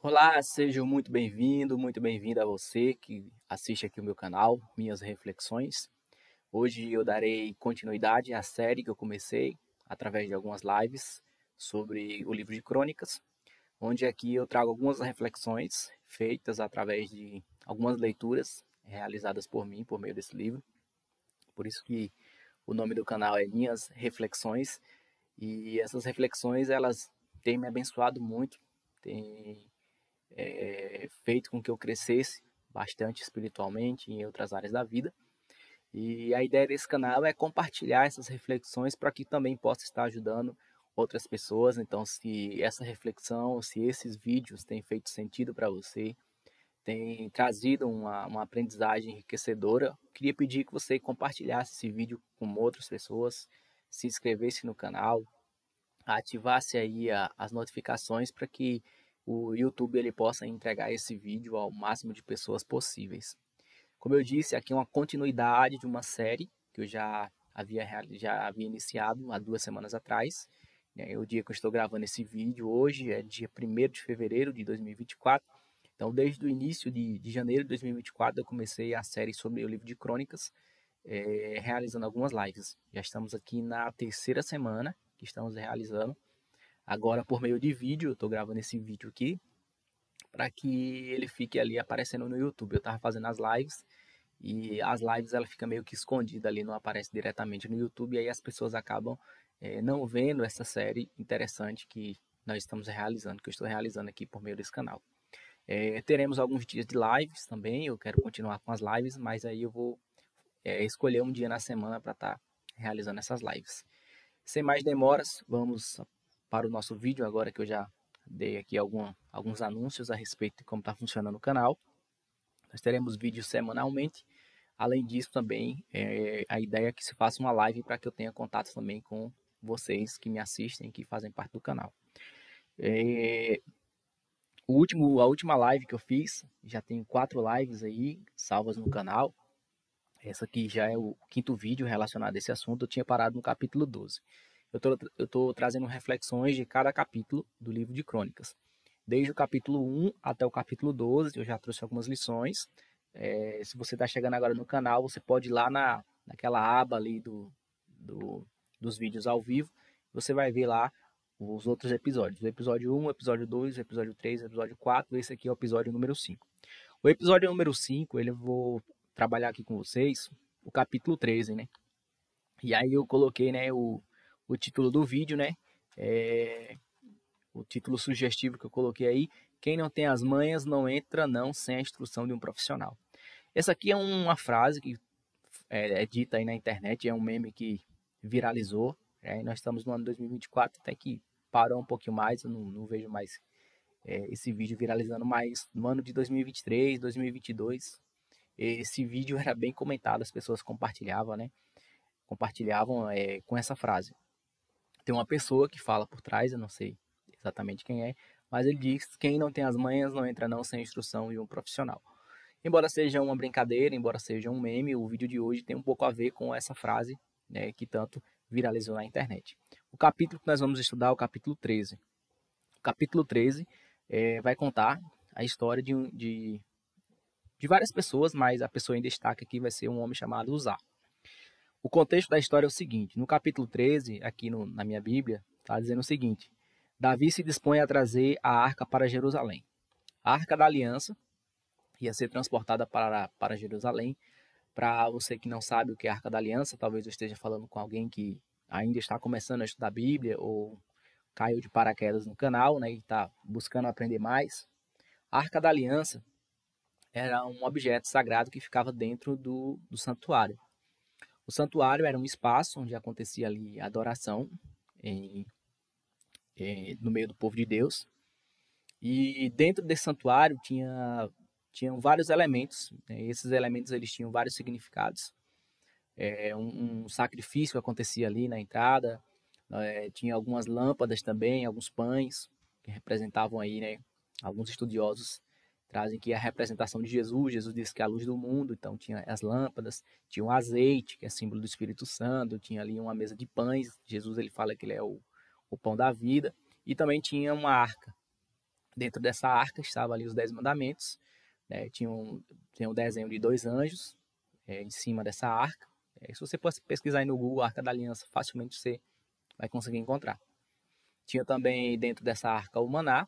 Olá, seja muito bem-vindo a você que assiste aqui o meu canal, Minhas Reflexões. Hoje eu darei continuidade à série que eu comecei através de algumas lives sobre o livro de Crônicas, onde aqui eu trago algumas reflexões feitas através de algumas leituras realizadas por mim por meio desse livro. Por isso que o nome do canal é Minhas Reflexões e essas reflexões elas têm me abençoado muito, têm feito com que eu crescesse bastante espiritualmente em outras áreas da vida. E a ideia desse canal é compartilhar essas reflexões para que também possa estar ajudando outras pessoas. Então, se essa reflexão, se esses vídeos têm feito sentido para você, têm trazido uma aprendizagem enriquecedora, queria pedir que você compartilhasse esse vídeo com outras pessoas, se inscrevesse no canal, ativasse aí as notificações para que o YouTube ele possa entregar esse vídeo ao máximo de pessoas possíveis. Como eu disse, aqui é uma continuidade de uma série que eu já havia iniciado há 2 semanas atrás. O dia que eu estou gravando esse vídeo hoje é dia 1º de fevereiro de 2024. Então, desde o início de janeiro de 2024, eu comecei a série sobre o livro de Crônicas, realizando algumas lives. Já estamos aqui na terceira semana que estamos realizando. Agora, por meio de vídeo, eu estou gravando esse vídeo aqui para que ele fique ali aparecendo no YouTube. Eu estava fazendo as lives e as lives ela fica meio que escondida ali, não aparece diretamente no YouTube, e aí as pessoas acabam não vendo essa série interessante que nós estamos realizando, que eu estou realizando aqui por meio desse canal. Teremos alguns dias de lives também, eu quero continuar com as lives, mas aí eu vou escolher um dia na semana para estar realizando essas lives. Sem mais demoras, vamos para o nosso vídeo agora que eu já dei aqui alguns anúncios a respeito de como está funcionando o canal. Nós teremos vídeos semanalmente. Além disso, também a ideia é que se faça uma live para que eu tenha contato também com vocês que me assistem, que fazem parte do canal. A última live que eu fiz, já tenho 4 lives aí salvas no canal. Essa aqui já é o quinto vídeo relacionado a esse assunto. Eu tinha parado no capítulo 12. Eu tô trazendo reflexões de cada capítulo do livro de Crônicas. Desde o capítulo 1 até o capítulo 12, eu já trouxe algumas lições. Se você está chegando agora no canal, você pode ir lá naquela aba ali dos vídeos ao vivo. Você vai ver lá os outros episódios. O episódio 1, o episódio 2, o episódio 3, o episódio 4. Esse aqui é o episódio número 5. O episódio número 5, eu vou trabalhar aqui com vocês o capítulo 13, né? E aí eu coloquei, né, o título do vídeo, né? É, o título sugestivo que eu coloquei aí, quem não tem as manhas não entra não sem a instrução de um profissional. Essa aqui é uma frase que é dita aí na internet, é um meme que viralizou. Nós estamos no ano 2024, até que parou um pouquinho mais, eu não vejo mais esse vídeo viralizando, mas no ano de 2023, 2022, esse vídeo era bem comentado, as pessoas compartilhavam, né? Compartilhavam com essa frase. Tem uma pessoa que fala por trás, eu não sei exatamente quem é, mas ele diz: quem não tem as manhas não entra não sem a instrução de um profissional. Embora seja uma brincadeira, embora seja um meme, o vídeo de hoje tem um pouco a ver com essa frase, né, que tanto viralizou na internet. O capítulo que nós vamos estudar é o capítulo 13. O capítulo 13 vai contar a história de várias pessoas, mas a pessoa em destaque aqui vai ser um homem chamado Uzá. O contexto da história é o seguinte: no capítulo 13, aqui na minha Bíblia, está dizendo o seguinte: Davi se dispõe a trazer a arca para Jerusalém. A arca da aliança ia ser transportada para Jerusalém. Para você que não sabe o que é a arca da aliança, talvez eu esteja falando com alguém que ainda está começando a estudar a Bíblia ou caiu de paraquedas no canal, né, e está buscando aprender mais. A arca da aliança era um objeto sagrado que ficava dentro do santuário. O santuário era um espaço onde acontecia ali a adoração em, no meio do povo de Deus. E dentro desse santuário tinham vários elementos. Né? Esses elementos eles tinham vários significados. Um sacrifício acontecia ali na entrada. Tinha algumas lâmpadas também, alguns pães que representavam aí, né? Alguns estudiosos trazem que a representação de Jesus. Jesus disse que é a luz do mundo, então tinha as lâmpadas, tinha o azeite, que é símbolo do Espírito Santo, tinha ali uma mesa de pães. Jesus ele fala que ele é o pão da vida, e também tinha uma arca. Dentro dessa arca estavam ali os 10 mandamentos, né? Tinha um desenho de dois anjos em cima dessa arca. Se você pesquisar aí no Google Arca da Aliança, facilmente você vai conseguir encontrar. Tinha também dentro dessa arca o maná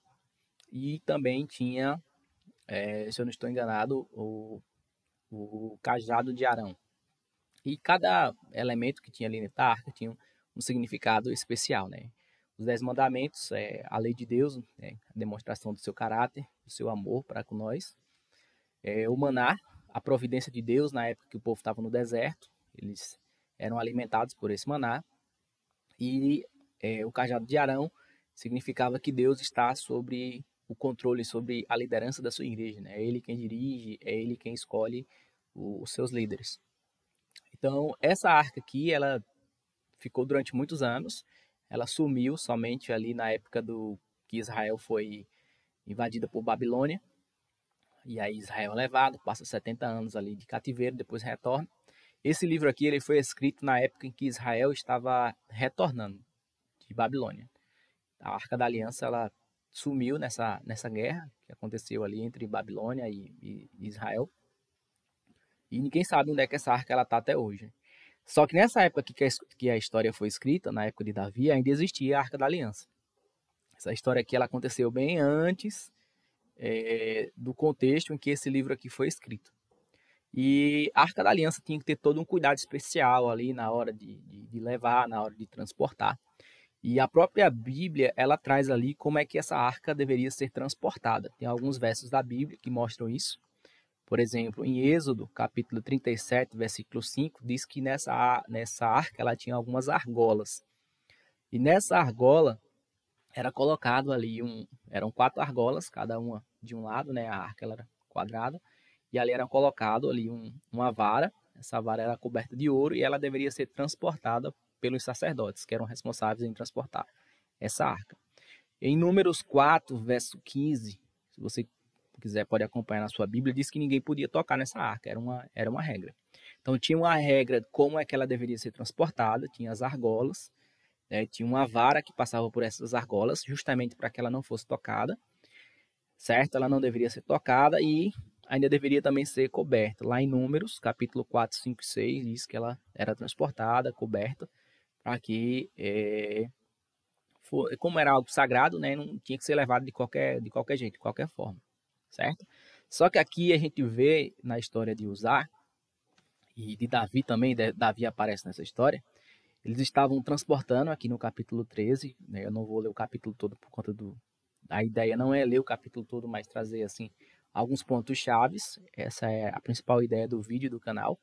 e também tinha, se eu não estou enganado, o cajado de Arão. E cada elemento que tinha ali dentro da arca tinha um significado especial, né? Os 10 mandamentos é a lei de Deus, né? A demonstração do seu caráter, do seu amor para com nós. O maná, a providência de Deus na época que o povo estava no deserto, eles eram alimentados por esse maná. E o cajado de Arão significava que Deus está sobre o controle, sobre a liderança da sua igreja, né? É ele quem dirige, é ele quem escolhe os seus líderes. Então, essa arca aqui, ela ficou durante muitos anos. Ela sumiu somente ali na época que Israel foi invadida por Babilônia. E aí Israel é levado, passa 70 anos ali de cativeiro, depois retorna. Esse livro aqui ele foi escrito na época em que Israel estava retornando de Babilônia. A Arca da Aliança ela sumiu nessa guerra que aconteceu ali entre Babilônia e Israel. E ninguém sabe onde é que essa arca está até hoje. Só que nessa época que a história foi escrita, na época de Davi, ainda existia a Arca da Aliança. Essa história aqui ela aconteceu bem antes do contexto em que esse livro aqui foi escrito. E a Arca da Aliança tinha que ter todo um cuidado especial ali na hora de levar, na hora de transportar. E a própria Bíblia, ela traz ali como é que essa arca deveria ser transportada. Tem alguns versos da Bíblia que mostram isso. Por exemplo, em Êxodo, capítulo 37, versículo 5, diz que nessa arca ela tinha algumas argolas. E nessa argola era colocado ali eram 4 argolas, cada uma de um lado, né? A arca ela era quadrada. E ali era colocado ali uma vara. Essa vara era coberta de ouro e ela deveria ser transportada pelos sacerdotes, que eram responsáveis em transportar essa arca. Em Números 4, verso 15, se você quiser pode acompanhar na sua Bíblia, diz que ninguém podia tocar nessa arca, era uma regra. Então tinha uma regra de como é que ela deveria ser transportada, tinha as argolas, né, tinha uma vara que passava por essas argolas, justamente para que ela não fosse tocada, certo? Ela não deveria ser tocada e ainda deveria também ser coberta. Lá em Números, capítulo 4, 5 e 6, diz que ela era transportada, coberta, para que, como era algo sagrado, né, não tinha que ser levado de qualquer jeito, de qualquer forma, certo? Só que aqui a gente vê na história de Uzá, e de Davi também, Davi aparece nessa história, eles estavam transportando aqui no capítulo 13, né, eu não vou ler o capítulo todo por conta a ideia não é ler o capítulo todo, mas trazer assim alguns pontos chaves. Essa é a principal ideia do vídeo do canal.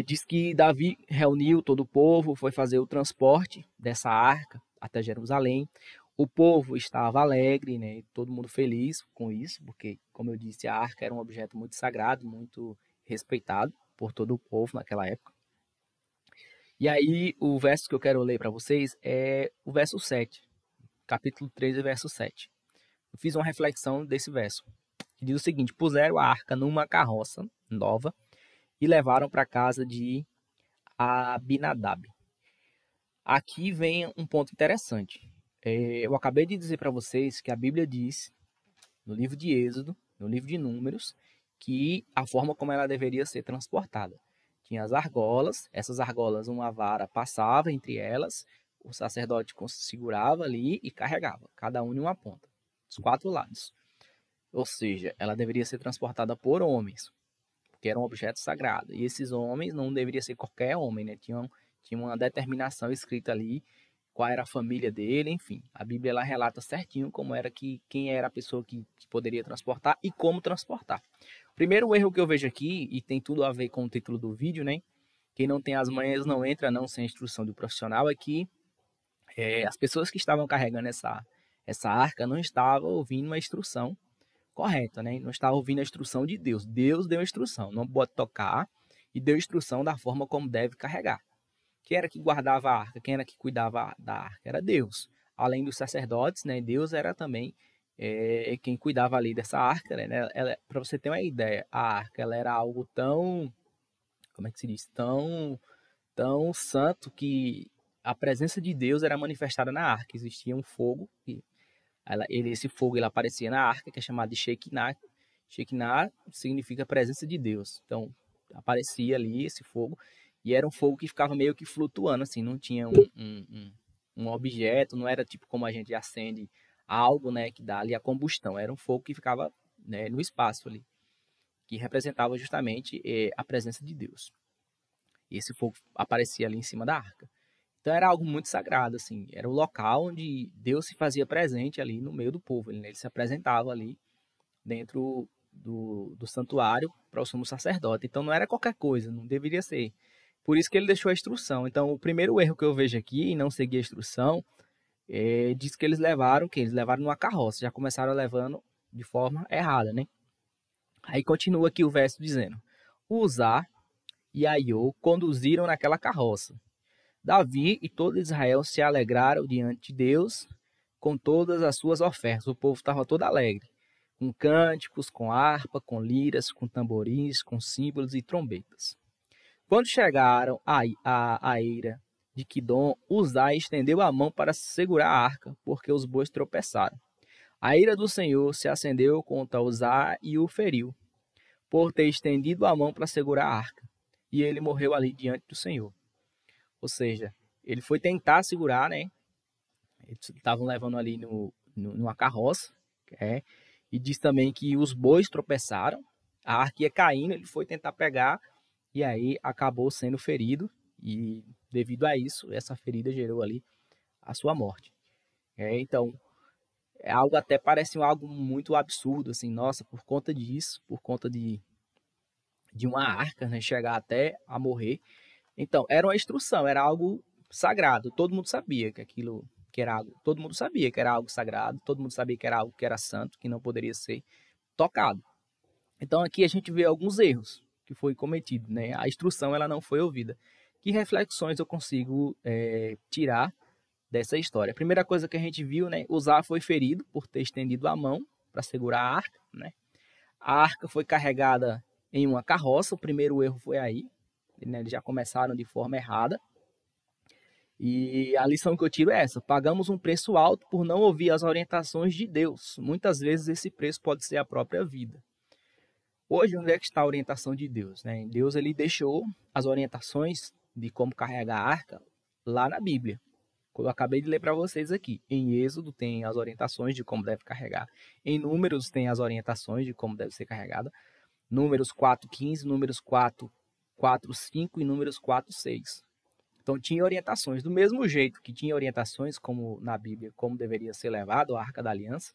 Diz que Davi reuniu todo o povo, foi fazer o transporte dessa arca até Jerusalém. O povo estava alegre, né? Todo mundo feliz com isso, porque, como eu disse, a arca era um objeto muito sagrado, muito respeitado por todo o povo naquela época. E aí, o verso que eu quero ler para vocês é o verso 7, capítulo 13, verso 7. Eu fiz uma reflexão desse verso, que diz o seguinte: puseram a arca numa carroça nova e levaram para a casa de Abinadab. Aqui vem um ponto interessante. Eu acabei de dizer para vocês que a Bíblia diz, no livro de Êxodo, no livro de Números, que a forma como ela deveria ser transportada. Tinha as argolas, essas argolas, uma vara passava entre elas, o sacerdote segurava ali e carregava, cada um em uma ponta, dos 4 lados. Ou seja, ela deveria ser transportada por homens, porque era um objeto sagrado. E esses homens não deveria ser qualquer homem, né? Tinha uma determinação escrita ali, qual era a família dele, enfim. A Bíblia ela relata certinho como era quem era a pessoa que poderia transportar e como transportar. Primeiro erro que eu vejo aqui, e tem tudo a ver com o título do vídeo, né? Quem não tem as manhas não entra não sem a instrução do profissional, é que as pessoas que estavam carregando essa arca não estavam ouvindo uma instrução correta, né? Não estava ouvindo a instrução de Deus. Deus deu a instrução, não pode tocar, e deu instrução da forma como deve carregar. Quem era que guardava a arca? Quem era que cuidava da arca? Era Deus. Além dos sacerdotes, né? Deus era também quem cuidava ali dessa arca, né? Para você ter uma ideia, a arca ela era algo tão, como é que se diz? Tão santo que a presença de Deus era manifestada na arca. Existia um fogo que Esse fogo ele aparecia na arca, que é chamado de Shekinah. Shekinah significa presença de Deus. Então, aparecia ali esse fogo, e era um fogo que ficava meio que flutuando, assim, não tinha um objeto, não era tipo como a gente acende algo, né, que dá ali a combustão. Era um fogo que ficava, né, no espaço ali, que representava justamente a presença de Deus. E esse fogo aparecia ali em cima da arca. Então era algo muito sagrado, assim. Era o local onde Deus se fazia presente ali no meio do povo. Ele se apresentava ali dentro do santuário para o sumo sacerdote. Então não era qualquer coisa, não deveria ser. Por isso que ele deixou a instrução. Então o primeiro erro que eu vejo aqui em não seguir a instrução diz que eles levaram numa carroça. Já começaram levando de forma errada, né? Aí continua aqui o verso dizendo: Uzá e Aiô conduziram naquela carroça. Davi e todo Israel se alegraram diante de Deus com todas as suas ofertas. O povo estava todo alegre, com cânticos, com harpa, com liras, com tamborins, com símbolos e trombetas. Quando chegaram à eira de Quidom, Uzai estendeu a mão para segurar a arca, porque os bois tropeçaram. A ira do Senhor se acendeu contra Uzai e o feriu, por ter estendido a mão para segurar a arca, e ele morreu ali diante do Senhor. Ou seja, ele foi tentar segurar, né? Eles estavam levando ali numa carroça, e diz também que os bois tropeçaram, a arca ia caindo, ele foi tentar pegar, e aí acabou sendo ferido, e devido a isso, essa ferida gerou ali a sua morte. Então, é algo até parece algo muito absurdo, assim, nossa, por conta disso, por conta de uma arca, né, chegar até a morrer. Então, era uma instrução, era algo sagrado. Todo mundo sabia que aquilo que era algo, todo mundo sabia que era algo sagrado, todo mundo sabia que era algo que era santo, que não poderia ser tocado. Então, aqui a gente vê alguns erros que foi cometido, né? A instrução ela não foi ouvida. Que reflexões eu consigo tirar dessa história? A primeira coisa que a gente viu, né? Uzá foi ferido por ter estendido a mão para segurar a arca, né? A arca foi carregada em uma carroça. O primeiro erro foi aí, né? Eles já começaram de forma errada. E a lição que eu tiro é essa: pagamos um preço alto por não ouvir as orientações de Deus. Muitas vezes esse preço pode ser a própria vida. Hoje, onde é que está a orientação de Deus? Né? Deus ele deixou as orientações de como carregar a arca lá na Bíblia. Eu acabei de ler para vocês aqui. Em Êxodo tem as orientações de como deve carregar. Em Números tem as orientações de como deve ser carregada. Números 4:15, Números 4:5 e Números 4:6. Então tinha orientações. Do mesmo jeito que tinha orientações como na Bíblia, como deveria ser levado a Arca da Aliança,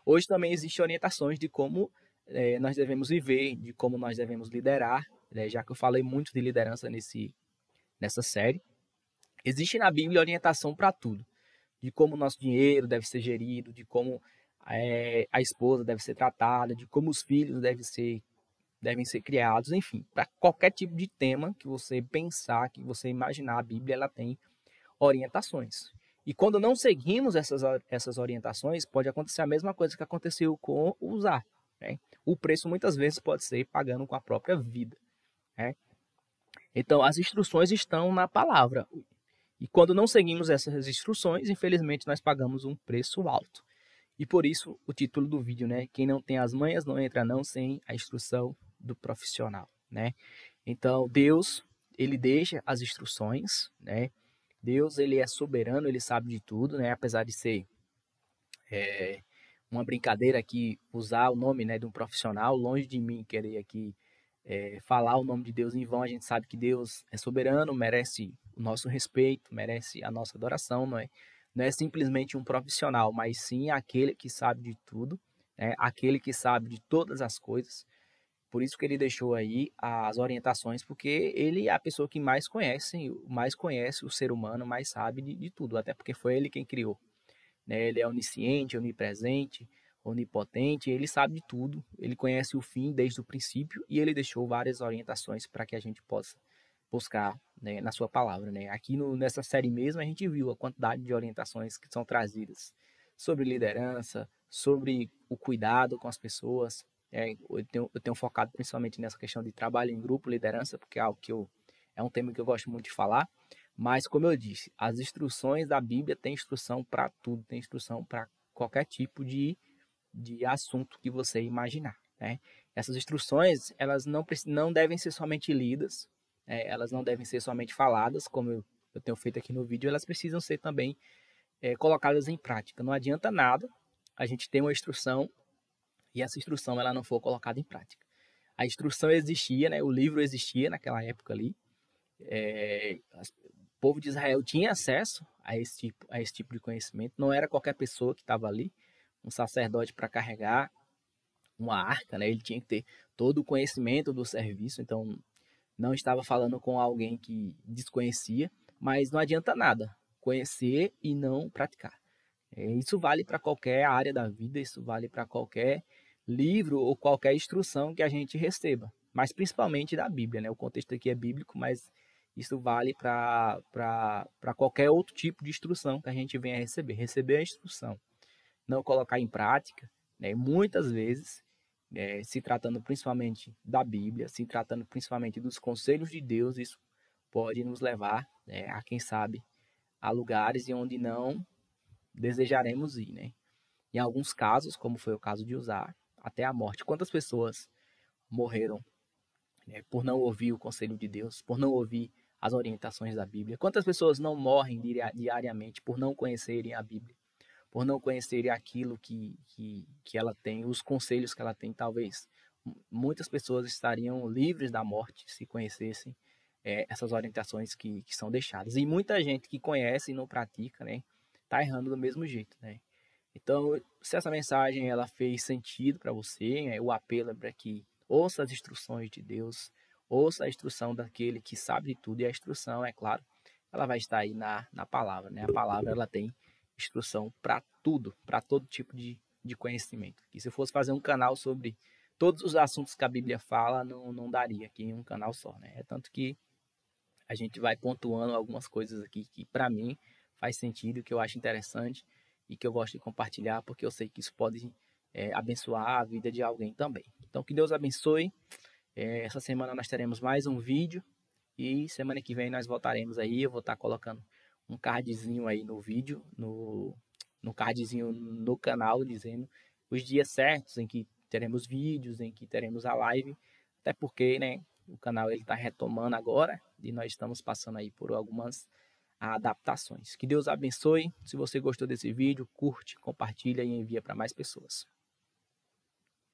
hoje também existem orientações de como nós devemos viver, de como nós devemos liderar, né? Já que eu falei muito de liderança nessa série. Existe na Bíblia orientação para tudo. De como o nosso dinheiro deve ser gerido, de como a esposa deve ser tratada, de como os filhos devem ser criados, enfim, para qualquer tipo de tema que você pensar, que você imaginar, a Bíblia ela tem orientações. E quando não seguimos essas orientações, pode acontecer a mesma coisa que aconteceu com o Uzá. Né? O preço muitas vezes pode ser pagando com a própria vida. Né? Então, as instruções estão na palavra. E quando não seguimos essas instruções, infelizmente nós pagamos um preço alto. E por isso o título do vídeo, né? Quem não tem as manhas não entra não sem a instrução do profissional, né? Então, Deus, ele deixa as instruções, né? Deus, ele é soberano, ele sabe de tudo, né? Apesar de ser uma brincadeira aqui, usar o nome, né, de um profissional, longe de mim querer aqui falar o nome de Deus em vão. A gente sabe que Deus é soberano, merece o nosso respeito, merece a nossa adoração, não é simplesmente um profissional, mas sim aquele que sabe de tudo, né? Aquele que sabe de todas as coisas. Por isso que ele deixou aí as orientações, porque ele é a pessoa que mais conhece o ser humano, mais sabe de tudo, até porque foi ele quem criou. Né? Ele é onisciente, onipresente, onipotente, ele sabe de tudo, ele conhece o fim desde o princípio e ele deixou várias orientações para que a gente possa buscar, né, na sua palavra. Né? Aqui nessa série mesmo a gente viu a quantidade de orientações que são trazidas sobre liderança, sobre o cuidado com as pessoas. Eu tenho focado principalmente nessa questão de trabalho em grupo, liderança, porque é algo é um tema que eu gosto muito de falar. Mas, como eu disse, as instruções da Bíblia tem instrução para tudo, tem instrução para qualquer tipo de assunto que você imaginar, né? Essas instruções, elas não devem ser somente lidas, elas não devem ser somente faladas, como eu tenho feito aqui no vídeo, elas precisam ser também colocadas em prática. Não adianta nada a gente ter uma instrução e essa instrução ela não for colocada em prática. A instrução existia, né? O livro existia naquela época ali. O povo de Israel tinha acesso a esse tipo de conhecimento. Não era qualquer pessoa que estava ali, um sacerdote para carregar uma arca, né? Ele tinha que ter todo o conhecimento do serviço. Então, não estava falando com alguém que desconhecia, mas não adianta nada conhecer e não praticar. Isso vale para qualquer área da vida, isso vale para qualquer livro ou qualquer instrução que a gente receba, mas principalmente da Bíblia, né? O contexto aqui é bíblico, mas isso vale para qualquer outro tipo de instrução que a gente venha receber. Receber a instrução, não colocar em prática, né? Muitas vezes, se tratando principalmente da Bíblia, se tratando principalmente dos conselhos de Deus, isso pode nos levar, a quem sabe, a lugares em onde não desejaremos ir, né? Em alguns casos, como foi o caso de Uzá, até a morte. Quantas pessoas morreram, né, por não ouvir o conselho de Deus, por não ouvir as orientações da Bíblia? Quantas pessoas não morrem diariamente por não conhecerem a Bíblia, por não conhecerem aquilo que ela tem, os conselhos que ela tem? Talvez muitas pessoas estariam livres da morte se conhecessem essas orientações que são deixadas. E muita gente que conhece e não pratica, né, tá errando do mesmo jeito, né? Então, se essa mensagem ela fez sentido para você, o apelo é para que ouça as instruções de Deus, ouça a instrução daquele que sabe de tudo, e a instrução, é claro, ela vai estar aí na palavra, né? A palavra ela tem instrução para tudo, para todo tipo de conhecimento. E se eu fosse fazer um canal sobre todos os assuntos que a Bíblia fala, não daria aqui em um canal só, né? É tanto que a gente vai pontuando algumas coisas aqui que para mim faz sentido, que eu acho interessante e que eu gosto de compartilhar, porque eu sei que isso pode abençoar a vida de alguém também. Então, que Deus abençoe. Essa semana nós teremos mais um vídeo e semana que vem nós voltaremos aí. Eu vou estar colocando um cardzinho aí no vídeo, no cardzinho no canal, dizendo os dias certos em que teremos vídeos, em que teremos a live, até porque, né, o canal ele está retomando agora e nós estamos passando aí por algumas adaptações. Que Deus abençoe. Se você gostou desse vídeo, curte, compartilha e envia para mais pessoas.